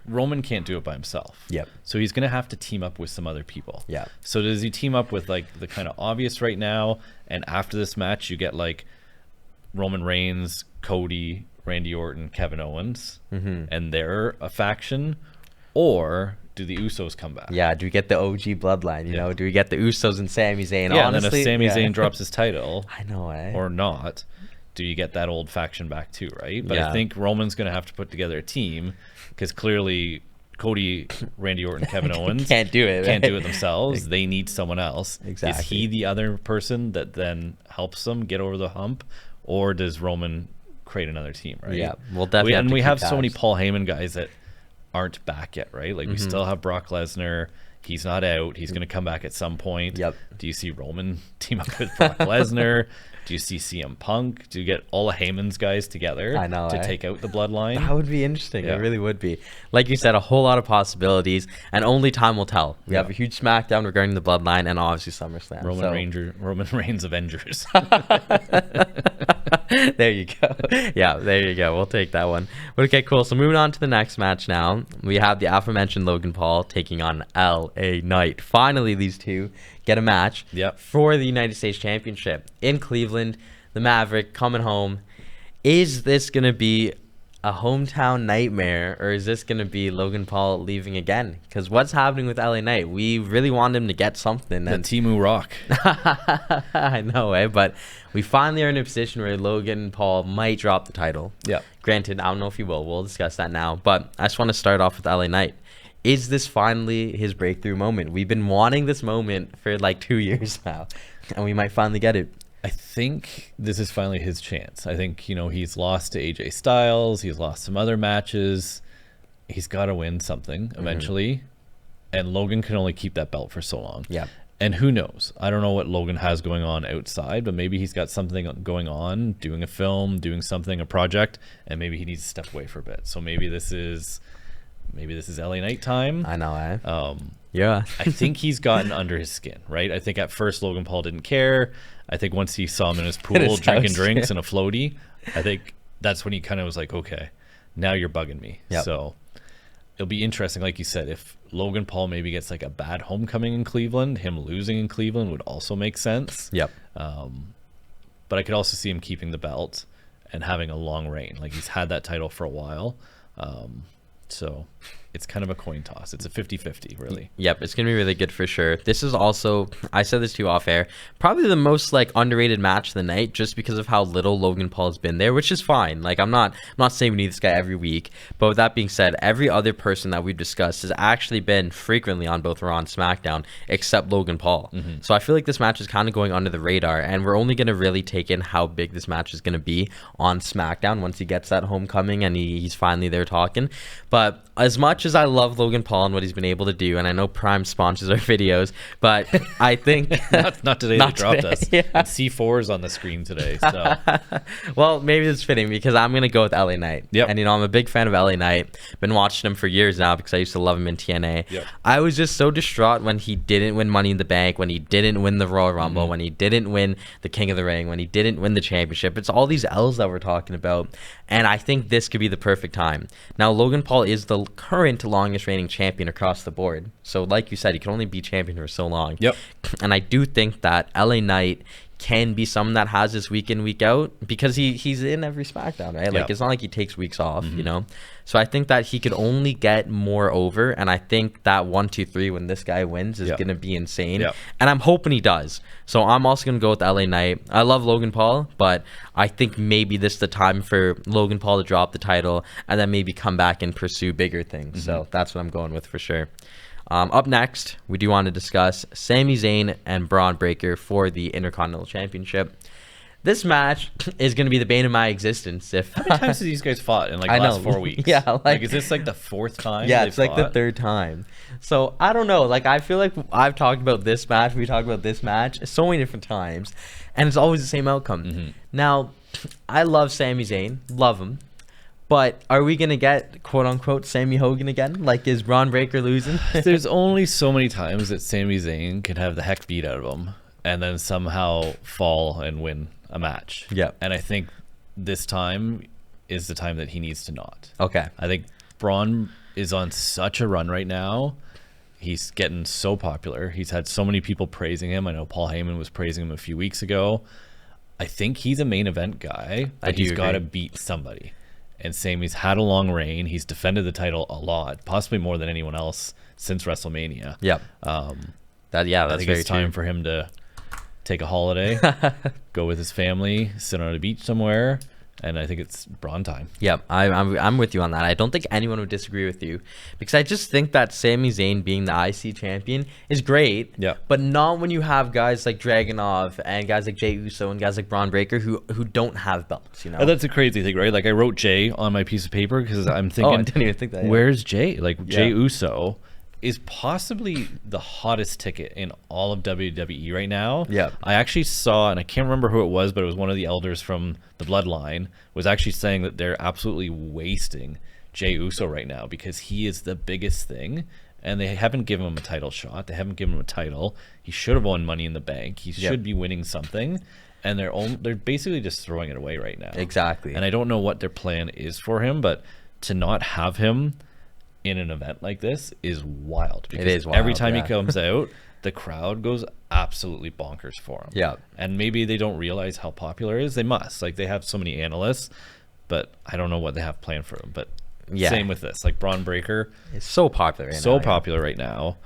Roman can't do it by himself. So he's going to have to team up with some other people. So does he team up with like the kind of obvious right now, and after this match you get like Roman Reigns, Cody, Randy Orton, Kevin Owens, and they're a faction? Or do the Usos come back? Do we get the OG bloodline? You know, do we get the Usos and Sami Zayn? Honestly, and then if Sami Zayn drops his title, I know, or not, do you get that old faction back too, right? But I think Roman's going to have to put together a team, because clearly Cody, Randy Orton, Kevin Owens can't do it themselves. They need someone else. Is he the other person that then helps them get over the hump, or does Roman create another team, right? We'll definitely we have so many Paul Heyman guys that aren't back yet, right? Like, we still have Brock Lesnar. He's not out. He's going to come back at some point. Do you see Roman team up with Brock Lesnar? Do you see CM Punk? Do you get all of Heyman's guys together to take out the bloodline? That would be interesting. It really would be. Like you said, a whole lot of possibilities, and only time will tell. We have a huge SmackDown regarding the bloodline, and obviously SummerSlam. Roman Reigns Avengers. There you go. Yeah, there you go. We'll take that one. But okay, cool. So moving on to the next match now. We have the aforementioned Logan Paul taking on LA Knight. Finally, these two get a match for the United States Championship in Cleveland. The Maverick coming home. Is this going to be a hometown nightmare, or is this going to be Logan Paul leaving again? Because what's happening with LA Knight? We really want him to get something. The Timu Rock. I know, but we finally are in a position where Logan Paul might drop the title. Granted, I don't know if he will. We'll discuss that now. But I just want to start off with LA Knight. Is this finally his breakthrough moment? We've been wanting this moment for like 2 years now, and we might finally get it. I think this is finally his chance. I think, he's lost to AJ Styles. He's lost some other matches. He's got to win something eventually. And Logan can only keep that belt for so long. And who knows? I don't know what Logan has going on outside, but maybe he's got something going on, doing a film, doing something, a project, and maybe he needs to step away for a bit. So maybe this is LA Knight time. I know, eh? Yeah. I think he's gotten under his skin, right? I think at first Logan Paul didn't care. I think once he saw him in his pool drinking drinks and a floaty, I think that's when he kind of was like, okay, now you're bugging me. Yep. So it'll be interesting, like you said, if Logan Paul maybe gets like a bad homecoming in Cleveland, him losing in Cleveland would also make sense. Yep. But I could also see him keeping the belt and having a long reign. Like he's had that title for a while. So it's kind of a coin toss. It's a 50-50, really. Yep, it's going to be really good for sure. This is also, I said this to you off air, probably the most like underrated match of the night just because of how little Logan Paul has been there, which is fine. Like I'm not saying we need this guy every week, but with that being said, every other person that we've discussed has actually been frequently on both Raw and SmackDown except Logan Paul. Mm-hmm. So I feel like this match is kind of going under the radar, and we're only going to really take in how big this match is going to be on SmackDown once he gets that homecoming and he's finally there talking. But as much as I love Logan Paul and what he's been able to do, and I know Prime sponsors our videos, but I think not today. They dropped us. Yeah. C4 is on the screen today. So well, maybe it's fitting because I'm gonna go with LA Knight. Yep. And I'm a big fan of LA Knight. Been watching him for years now because I used to love him in TNA. Yep. I was just so distraught when he didn't win Money in the Bank, when he didn't win the Royal Rumble, when he didn't win the King of the Ring, when he didn't win the championship. It's all these L's that we're talking about, and I think this could be the perfect time. Now, Logan Paul is the current longest reigning champion across the board. So like you said, he can only be champion for so long. Yep. And I do think that LA Knight can be someone that has this week in, week out, because he's in every SmackDown, right? Like, it's not like he takes weeks off, you know? So I think that he could only get more over, and I think that 1, 2, 3 when this guy wins is going to be insane. And I'm hoping he does. So I'm also going to go with LA Knight. I love Logan Paul, but I think maybe this is the time for Logan Paul to drop the title and then maybe come back and pursue bigger things. So that's what I'm going with for sure. Up next, we do want to discuss Sami Zayn and Braun Breaker for the Intercontinental Championship. This match is going to be the bane of my existence. How many times have these guys fought in like the last 4 weeks? Yeah, like is this like the 4th time? Yeah, it's like the 3rd time. So I don't know. Like I feel like I've talked about this match. We talked about this match so many different times, and it's always the same outcome. Now, I love Sami Zayn, love him. But are we going to get, quote-unquote, Sammy Hogan again? Like, is Braun Breaker losing? There's only so many times that Sami Zayn can have the heck beat out of him and then somehow fall and win a match. Yeah. And I think this time is the time that he needs to not. Okay. I think Braun is on such a run right now. He's getting so popular. He's had so many people praising him. I know Paul Heyman was praising him a few weeks ago. I think he's a main event guy, but he's got to beat somebody. And Sami's had a long reign. He's defended the title a lot, possibly more than anyone else since WrestleMania. Yep. That's I think it's time for him to take a holiday, go with his family, sit on a beach somewhere, and I think it's Braun time. Yep, I'm with you on that. I don't think anyone would disagree with you, because I just think that Sami Zayn being the IC champion is great. Yeah. But not when you have guys like Dragunov and guys like Jey Uso and guys like Braun Breaker who don't have belts. You know. And that's a crazy thing, right? Like I wrote Jey on my piece of paper because I'm thinking, I didn't even think that. Where's Jey? Like Jey Uso is possibly the hottest ticket in all of WWE right now. Yeah. I actually saw, and I can't remember who it was, but it was one of the elders from the Bloodline, was actually saying that they're absolutely wasting Jey Uso right now because he is the biggest thing, and they haven't given him a title shot. They haven't given him a title. He should have won Money in the Bank. He should be winning something, and they're basically just throwing it away right now. Exactly. And I don't know what their plan is for him, but to not have him in an event like this is wild. It is wild. Every time he comes out, the crowd goes absolutely bonkers for him. Yeah. And maybe they don't realize how popular it is. They must. Like, they have so many analysts, but I don't know what they have planned for him. But same with this. Like, Braun Breaker. It's so popular right now.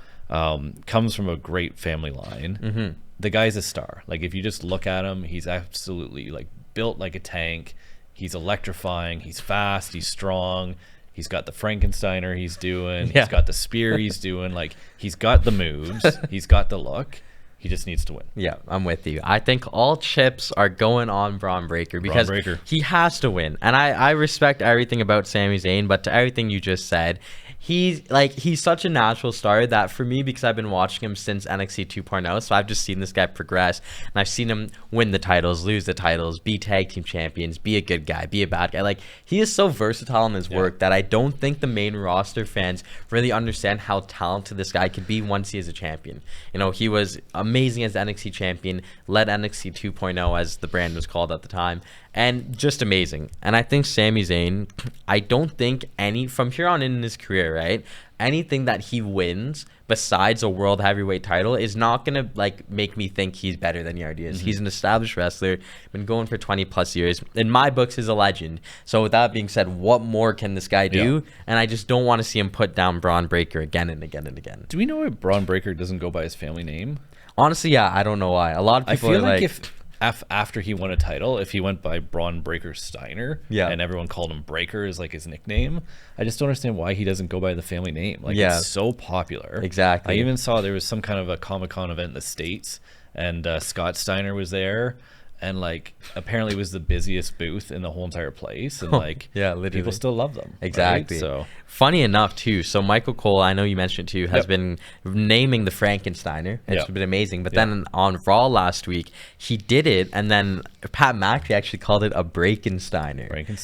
Comes from a great family line. The guy's a star. Like, if you just look at him, he's absolutely, like, built like a tank. He's electrifying. He's fast. He's strong. He's got the Frankensteiner he's doing. He's got the spear he's doing. Like, he's got the moves. He's got the look. He just needs to win. Yeah, I'm with you. I think all chips are going on Braun Breaker because he has to win. And I respect everything about Sami Zayn, but to everything you just said, he's such a natural star that for me, because I've been watching him since NXT 2.0, so I've just seen this guy progress, and I've seen him win the titles, lose the titles, be tag team champions, be a good guy, be a bad guy. Like, he is so versatile in his work that I don't think the main roster fans really understand how talented this guy could be once he is a champion. You know, he was amazing as NXT champion, led NXT 2.0 as the brand was called at the time, and just amazing. And I think Sami Zayn, I don't think from here on in his career, right, anything that he wins besides a world heavyweight title is not gonna like make me think he's better than he already is. He's an established wrestler, been going for 20 plus years. In my books, he's a legend. So with that being said, what more can this guy do? And I just don't want to see him put down Braun Breaker again and again and again. Do we know why Braun Breaker doesn't go by his family name? Honestly, yeah, I don't know why. A lot of people I feel are like if after he won a title, if he went by Braun Breaker Steiner, and everyone called him Breaker as like his nickname, I just don't understand why he doesn't go by the family name. Like, it's so popular. Exactly. I even saw there was some kind of a Comic-Con event in the States, and Scott Steiner was there, and like apparently it was the busiest booth in the whole entire place, and like literally people still love them. Exactly. Right? So funny enough too, so Michael Cole, I know you mentioned it too, has been naming the Frankensteiner. It's been amazing. But then on Raw last week, he did it, and then Pat McAfee actually called it a Breakensteiner.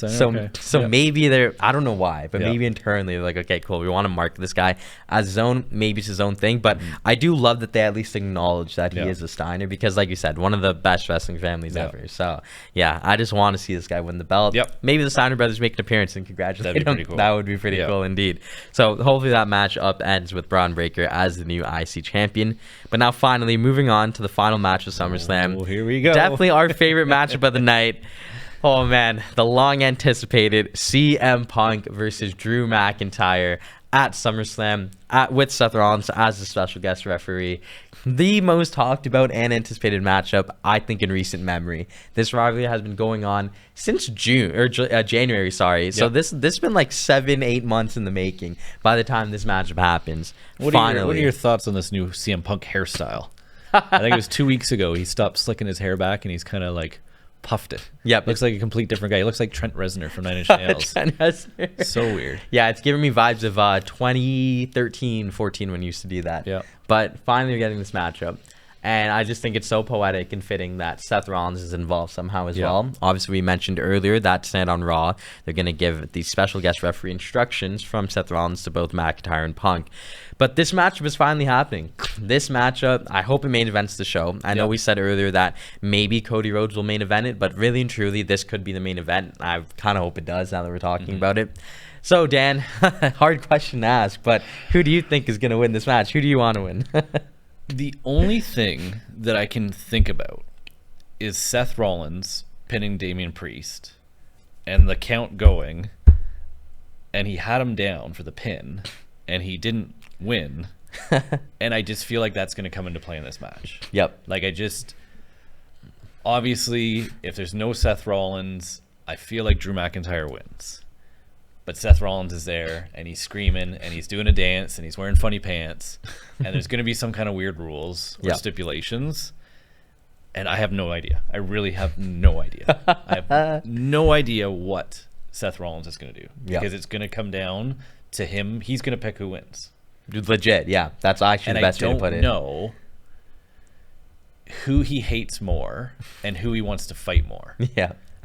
So maybe they're, I don't know why, but maybe internally they're like, okay, cool, we want to mark this guy as his own, maybe it's his own thing. But I do love that they at least acknowledge that he is a Steiner, because like you said, one of the best wrestling families ever. So yeah, I just want to see this guy win the belt. Maybe the Steiner brothers make an appearance and congratulate him. Cool. That would be pretty cool indeed. So hopefully that match up ends with Braun Breaker as the new IC champion. But now finally moving on to the final match of SummerSlam. Oh, here we go. Definitely our favorite matchup of the night. Oh man, the long anticipated CM Punk versus Drew McIntyre at SummerSlam with Seth Rollins as the special guest referee. The most talked about and anticipated matchup, I think, in recent memory. This rivalry has been going on since January. So this has been like 7-8 months in the making by the time this matchup happens. What are your thoughts on this new CM Punk hairstyle? I think it was 2 weeks ago he stopped slicking his hair back and he's kind of like puffed it. Looks like a complete different guy. He looks like Trent Reznor from Nine Inch Nails. Trent Reznor. So weird. Yeah, it's giving me vibes of 2013-14 when you used to do that. But finally we're getting this matchup. And I just think it's so poetic and fitting that Seth Rollins is involved somehow as well. Obviously, we mentioned earlier that tonight on Raw, they're going to give the special guest referee instructions from Seth Rollins to both McIntyre and Punk. But this matchup is finally happening. This matchup, I hope it main events the show. I know we said earlier that maybe Cody Rhodes will main event it, but really and truly, this could be the main event. I kind of hope it does now that we're talking about it. So, Dan, hard question to ask, but who do you think is going to win this match? Who do you want to win? The only thing that I can think about is Seth Rollins pinning Damian Priest and the count going, and he had him down for the pin, and he didn't win. And I just feel like that's going to come into play in this match. Like, obviously, if there's no Seth Rollins, I feel like Drew McIntyre wins. But Seth Rollins is there, and he's screaming, and he's doing a dance, and he's wearing funny pants, and there's going to be some kind of weird rules or stipulations, and I have no idea. I really have no idea. I have no idea what Seth Rollins is going to do, because it's going to come down to him. He's going to pick who wins. Legit, yeah. That's actually the best way to put it. And I don't know who he hates more and who he wants to fight more.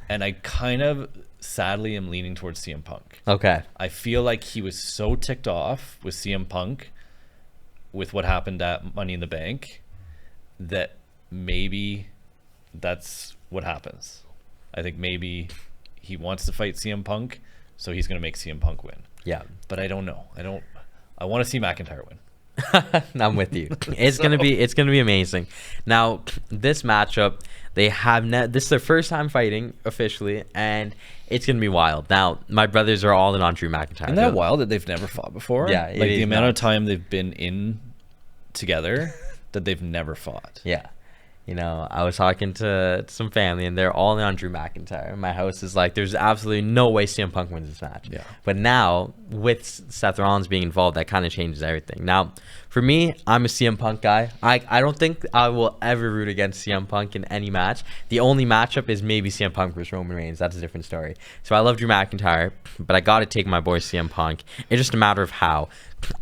And I kind of sadly am leaning towards CM Punk. I feel like he was so ticked off with CM Punk with what happened at Money in the Bank that maybe that's what happens. I think maybe he wants to fight CM Punk, so he's going to make CM Punk win. But I don't know. I want to see McIntyre win. I'm with you. It's gonna be amazing. Now, this matchup, this is their first time fighting officially, and it's gonna be wild. Now, my brothers are all in on Drew McIntyre. Isn't that wild that they've never fought before? Yeah, like the amount of time they've been in together that they've never fought. You know, I was talking to some family, and they're all in on Drew McIntyre. My house is like, there's absolutely no way CM Punk wins this match. Yeah. But now, with Seth Rollins being involved, that kind of changes everything. Now, for me, I'm a CM Punk guy. I don't think I will ever root against CM Punk in any match. The only matchup is maybe CM Punk versus Roman Reigns. That's a different story. So I love Drew McIntyre, but I got to take my boy CM Punk. It's just a matter of how.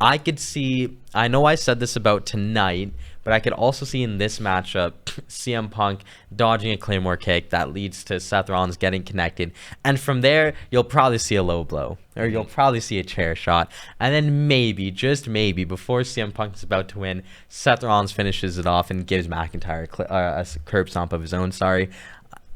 I could see, I know I said this about tonight, but I could also see in this matchup CM Punk dodging a Claymore kick that leads to Seth Rollins getting connected. And from there, you'll probably see a low blow, or you'll probably see a chair shot. And then maybe, just maybe, before CM Punk is about to win, Seth Rollins finishes it off and gives McIntyre a curb stomp of his own,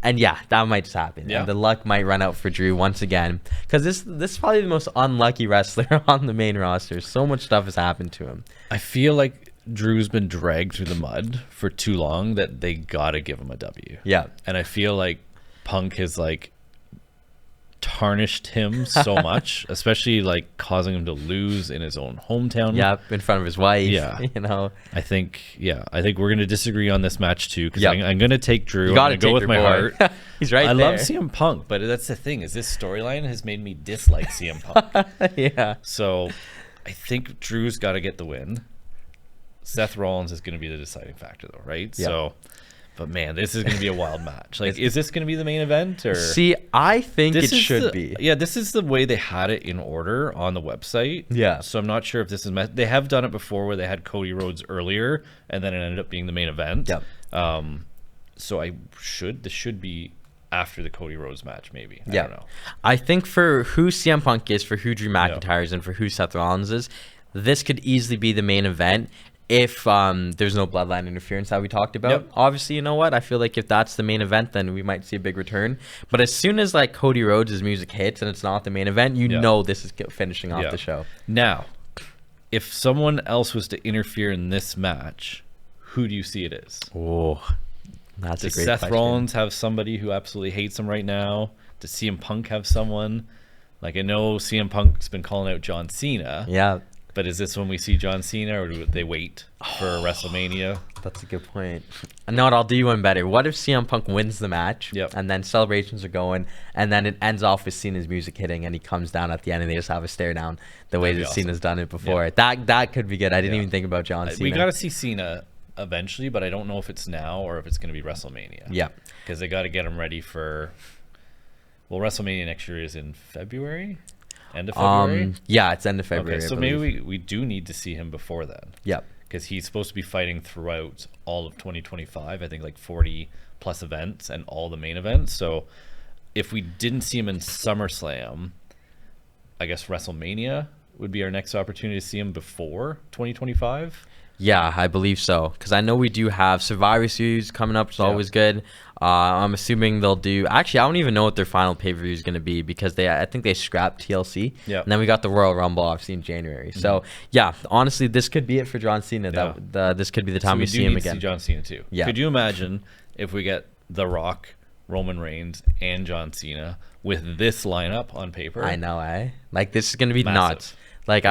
And yeah, that might just happen. Yeah. And the luck might run out for Drew once again. Because this is probably the most unlucky wrestler on the main roster. So much stuff has happened to him. I feel like Drew's been dragged through the mud for too long that they gotta give him a W. Yeah. And I feel like Punk has like tarnished him so much, especially like causing him to lose in his own hometown. Yeah, in front of his wife. Yeah. You know. I think we're gonna disagree on this match too, because Yep. I'm gonna take Drew. You gotta I'm gonna go with my heart. He's right I there. love CM Punk, but that's the thing, is this storyline has made me dislike CM Punk. Yeah. So I think Drew's got to get the win. Seth Rollins is going to be the deciding factor, though, right? Yeah. So, but man, this is going to be a wild match. Like, is this going to be the main event, or? See, I think it should be. Yeah, this is the way they had it in order on the website. Yeah. So I'm not sure if this is. They have done it before, where they had Cody Rhodes earlier, and then it ended up being the main event. Yep. So this should be after the Cody Rhodes match, maybe. I don't know. I think for who CM Punk is, for who Drew McIntyre is, and for who Seth Rollins is, this could easily be the main event if there's no bloodline interference that we talked about. Yep. Obviously, you know what? I feel like if that's the main event, then we might see a big return. But as soon as like Cody Rhodes' music hits and it's not the main event, you know this is finishing off the show. Now, if someone else was to interfere in this match, who do you see it is? Oh, that's a great Seth question. Rollins have somebody who absolutely hates him right now? Does CM Punk have someone? Like, I know CM Punk's been calling out John Cena. Yeah. But is this when we see John Cena, or do they wait for WrestleMania? That's a good point. No, I'll do you one better. What if CM Punk wins the match, and then celebrations are going, and then it ends off with Cena's music hitting, and he comes down at the end, and they just have a stare down the way that awesome. Cena's done it before. That could be good. I didn't even think about John Cena. We got to see Cena eventually, but I don't know if it's now or if it's going to be WrestleMania. Yeah. Because they got to get him ready for... Well, WrestleMania next year is in February? End of February? Yeah, it's end of February. Okay, so maybe we do need to see him before then. Yep. Because he's supposed to be fighting throughout all of 2025. I think like 40 plus events and all the main events. So if we didn't see him in SummerSlam, I guess WrestleMania would be our next opportunity to see him before 2025. Yeah, I believe so. Because I know we do have Survivor Series coming up, which is always good. I'm assuming they'll do... Actually, I don't even know what their final pay-per-view is going to be, because I think they scrapped TLC. Yeah. And then we got the Royal Rumble, obviously, in January. So, yeah, honestly, this could be it for John Cena. This could be the time we see him again. See John Cena, too. Yeah. Could you imagine if we get The Rock, Roman Reigns, and John Cena with this lineup on paper? I know, eh? Like, this is going to be Massive. nuts. Like,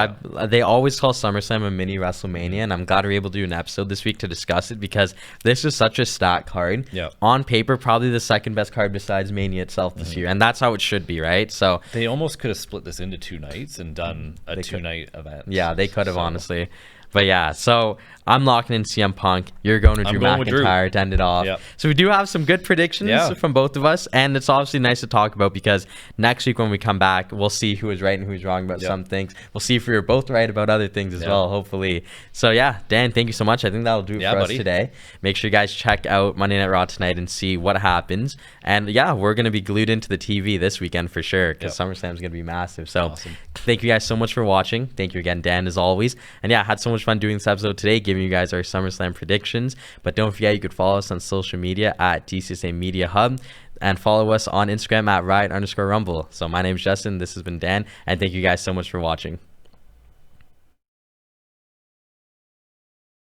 they always call SummerSlam a mini WrestleMania, and I'm glad we're able to do an episode this week to discuss it, because this is such a stacked card. Yeah. On paper, probably the second best card besides Mania itself this year, and that's how it should be, right? So they almost could have split this into 2 nights and done a 2-night event. Yeah, they could have, honestly. But yeah, so I'm locking in CM Punk. You're going to Drew McIntyre to end it off. Yep. So we do have some good predictions from both of us, and it's obviously nice to talk about, because next week when we come back, we'll see who is right and who's wrong about some things. We'll see if we were both right about other things as well, hopefully. So yeah, Dan, thank you so much. I think that'll do it for us today. Make sure you guys check out Monday Night Raw tonight and see what happens. And yeah, we're going to be glued into the TV this weekend for sure, because SummerSlam is going to be massive. So thank you guys so much for watching. Thank you again, Dan, as always. And yeah, had so much fun doing this episode today, giving you guys our SummerSlam predictions. But don't forget, you could follow us on social media at DCSA Media Hub, and follow us on Instagram at Riot_Rumble. So my name is Justin, this has been Dan, and thank you guys so much for watching.